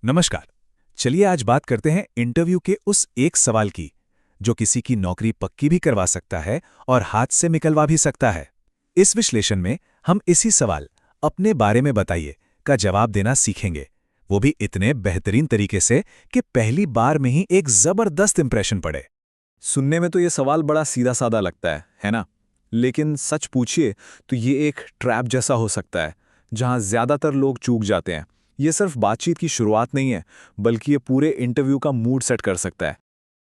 नमस्कार। चलिए आज बात करते हैं इंटरव्यू के उस एक सवाल की जो किसी की नौकरी पक्की भी करवा सकता है और हाथ से निकलवा भी सकता है। इस विश्लेषण में हम इसी सवाल अपने बारे में बताइए का जवाब देना सीखेंगे, वो भी इतने बेहतरीन तरीके से कि पहली बार में ही एक जबरदस्त इंप्रेशन पड़े। सुनने में तो ये सवाल बड़ा सीधा साधा लगता है ना? लेकिन सच पूछिए तो ये एक ट्रैप जैसा हो सकता है, जहां ज्यादातर लोग चूक जाते हैं। ये सिर्फ बातचीत की शुरुआत नहीं है, बल्कि ये पूरे इंटरव्यू का मूड सेट कर सकता है।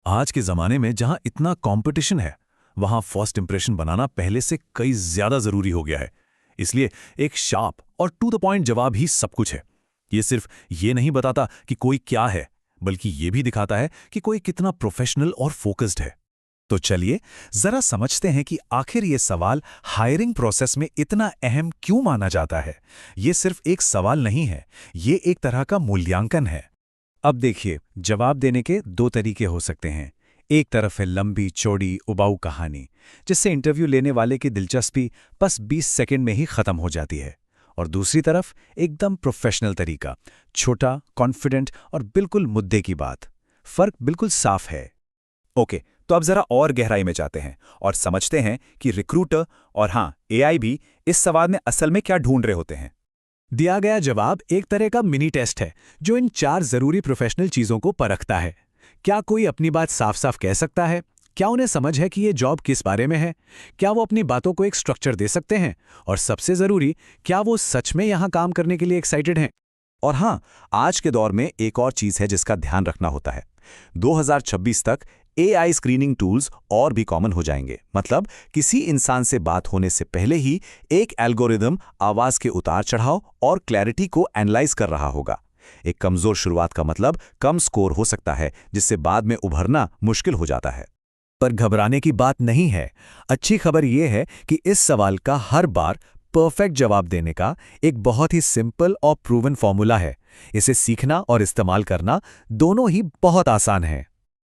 आज के जमाने में जहां इतना कंपटीशन है, वहां फर्स्ट इंप्रेशन बनाना पहले से कई ज्यादा जरूरी हो गया है। इसलिए एक शार्प और टू द पॉइंट जवाब ही सब कुछ है। ये सिर्फ ये नहीं बताता कि कोई क्या है, बल्कि ये भी दिखाता है कि कोई कितना प्रोफेशनल और फोकस्ड है। तो चलिए जरा समझते हैं कि आखिर ये सवाल हायरिंग प्रोसेस में इतना अहम क्यों माना जाता है। ये सिर्फ एक सवाल नहीं है, ये एक तरह का मूल्यांकन है। अब देखिए, जवाब देने के दो तरीके हो सकते हैं। एक तरफ है लंबी चौड़ी उबाऊ कहानी, जिससे इंटरव्यू लेने वाले की दिलचस्पी बस 20 सेकंड में ही खत्म हो जाती है। और दूसरी तरफ एकदम प्रोफेशनल तरीका, छोटा, कॉन्फिडेंट और बिल्कुल मुद्दे की बात। फर्क बिल्कुल साफ है। ओके, तो अब जरा और गहराई में जाते हैं और समझते हैं कि रिक्रूटर और हाँ एआई भी इस सवाल में असल में क्या ढूंढ रहे होते हैं। दिया गया जवाब एक तरह का मिनी टेस्ट है जो इन 4 जरूरी प्रोफेशनल चीजों को परखता है। क्या कोई अपनी बात साफ साफ कह सकता है? क्या उन्हें समझ है कि ये जॉब किस बारे में है? क्या वो अपनी बातों को एक स्ट्रक्चर दे सकते हैं? और सबसे जरूरी, क्या वो सच में यहां काम करने के लिए एक्साइटेड हैं? और हाँ, आज के दौर में एक और चीज है जिसका ध्यान रखना होता है। 2026 तक एआई स्क्रीनिंग टूल्स और भी कॉमन हो जाएंगे। मतलब किसी इंसान से बात होने से पहले ही एक एल्गोरिदम आवाज के उतार चढ़ाव और क्लैरिटी को एनालाइज कर रहा होगा। एक कमजोर शुरुआत का मतलब कम स्कोर हो सकता है, जिससे बाद में उभरना मुश्किल हो जाता है। पर घबराने की बात नहीं है। अच्छी खबर यह है कि इस सवाल का हर बार परफेक्ट जवाब देने का एक बहुत ही सिंपल और प्रूवन फॉर्मूला है। इसे सीखना और इस्तेमाल करना दोनों ही बहुत आसान है।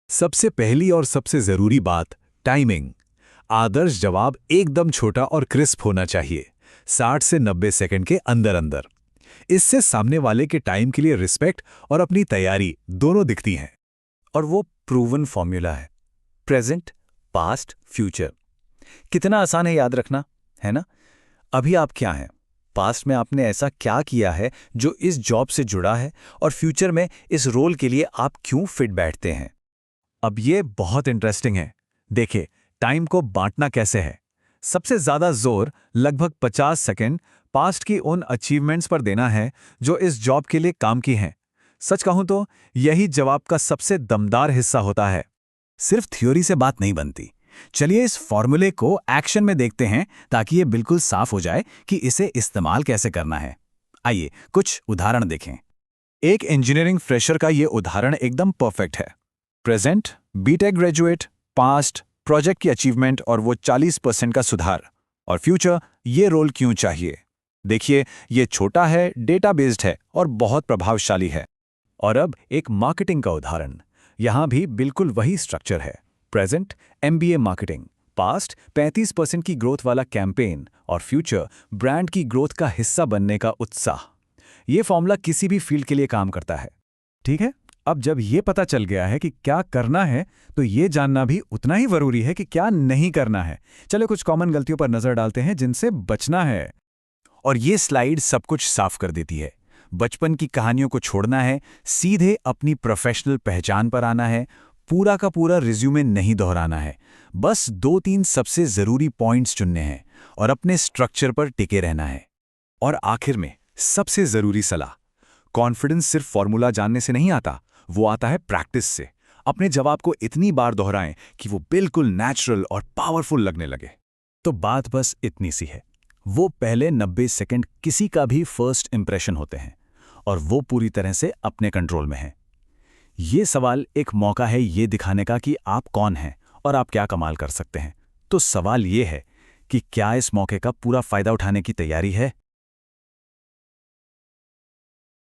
सबसे पहली और सबसे जरूरी बात, टाइमिंग। आदर्श जवाब एकदम छोटा और क्रिस्प होना चाहिए, 60 से 90 सेकंड के अंदर अंदर। इससे सामने वाले के टाइम के लिए रिस्पेक्ट और अपनी तैयारी दोनों दिखती हैं। और वो प्रूवन फॉर्मूला है, प्रेजेंट, पास्ट, फ्यूचर। कितना आसान है याद रखना, है ना? अभी आप क्या हैं? पास्ट में आपने ऐसा क्या किया है जो इस जॉब से जुड़ा है, और फ्यूचर में इस रोल के लिए आप क्यों फिट बैठते हैं। अब ये बहुत इंटरेस्टिंग है। देखिए, टाइम को बांटना कैसे है। सबसे ज्यादा जोर, लगभग 50 सेकंड, पास्ट की उन अचीवमेंट्स पर देना है जो इस जॉब के लिए काम की हैं। सच कहूं तो यही जवाब का सबसे दमदार हिस्सा होता है। सिर्फ थ्योरी से बात नहीं बनती। चलिए इस फॉर्मूले को एक्शन में देखते हैं, ताकि ये बिल्कुल साफ हो जाए कि इसे इस्तेमाल कैसे करना है। आइए कुछ उदाहरण देखें। एक इंजीनियरिंग फ्रेशर का ये उदाहरण एकदम परफेक्ट है। Present, BTech graduate, past, project की अचीवमेंट और वो 40% का सुधार। और फ्यूचर, ये रोल क्यों चाहिए। देखिए, ये छोटा है, डेटा बेस्ड है और बहुत प्रभावशाली है। और अब एक मार्केटिंग का उदाहरण। यहां भी बिल्कुल वही स्ट्रक्चर है। प्रेजेंट, एमबीए मार्केटिंग, पास्ट, 35% की ग्रोथ वाला कैंपेन, और फ्यूचर, ब्रांड की ग्रोथ का हिस्सा बनने का उत्साह। ये फॉर्मूला किसी भी फील्ड के लिए काम करता है। ठीक है, अब जब ये पता चल गया है कि क्या करना है, तो ये जानना भी उतना ही जरूरी है कि क्या नहीं करना है। चलो कुछ कॉमन गलतियों पर नजर डालते हैं जिनसे बचना है। और ये स्लाइड सब कुछ साफ कर देती है। बचपन की कहानियों को छोड़ना है, सीधे अपनी प्रोफेशनल पहचान पर आना है, पूरा का पूरा रिज्यूमे नहीं दोहराना है, बस 2-3 सबसे जरूरी पॉइंट्स चुनने हैं और अपने स्ट्रक्चर पर टिके रहना है। और आखिर में सबसे जरूरी सलाह, कॉन्फिडेंस सिर्फ फॉर्मूला जानने से नहीं आता, वो आता है प्रैक्टिस से। अपने जवाब को इतनी बार दोहराएं कि वो बिल्कुल नेचुरल और पावरफुल लगने लगे। तो बात बस इतनी सी है, वो पहले 90 सेकंड किसी का भी फर्स्ट इंप्रेशन होते हैं, और वो पूरी तरह से अपने कंट्रोल में है। ये सवाल एक मौका है ये दिखाने का कि आप कौन हैं और आप क्या कमाल कर सकते हैं। तो सवाल ये है कि क्या इस मौके का पूरा फायदा उठाने की तैयारी है।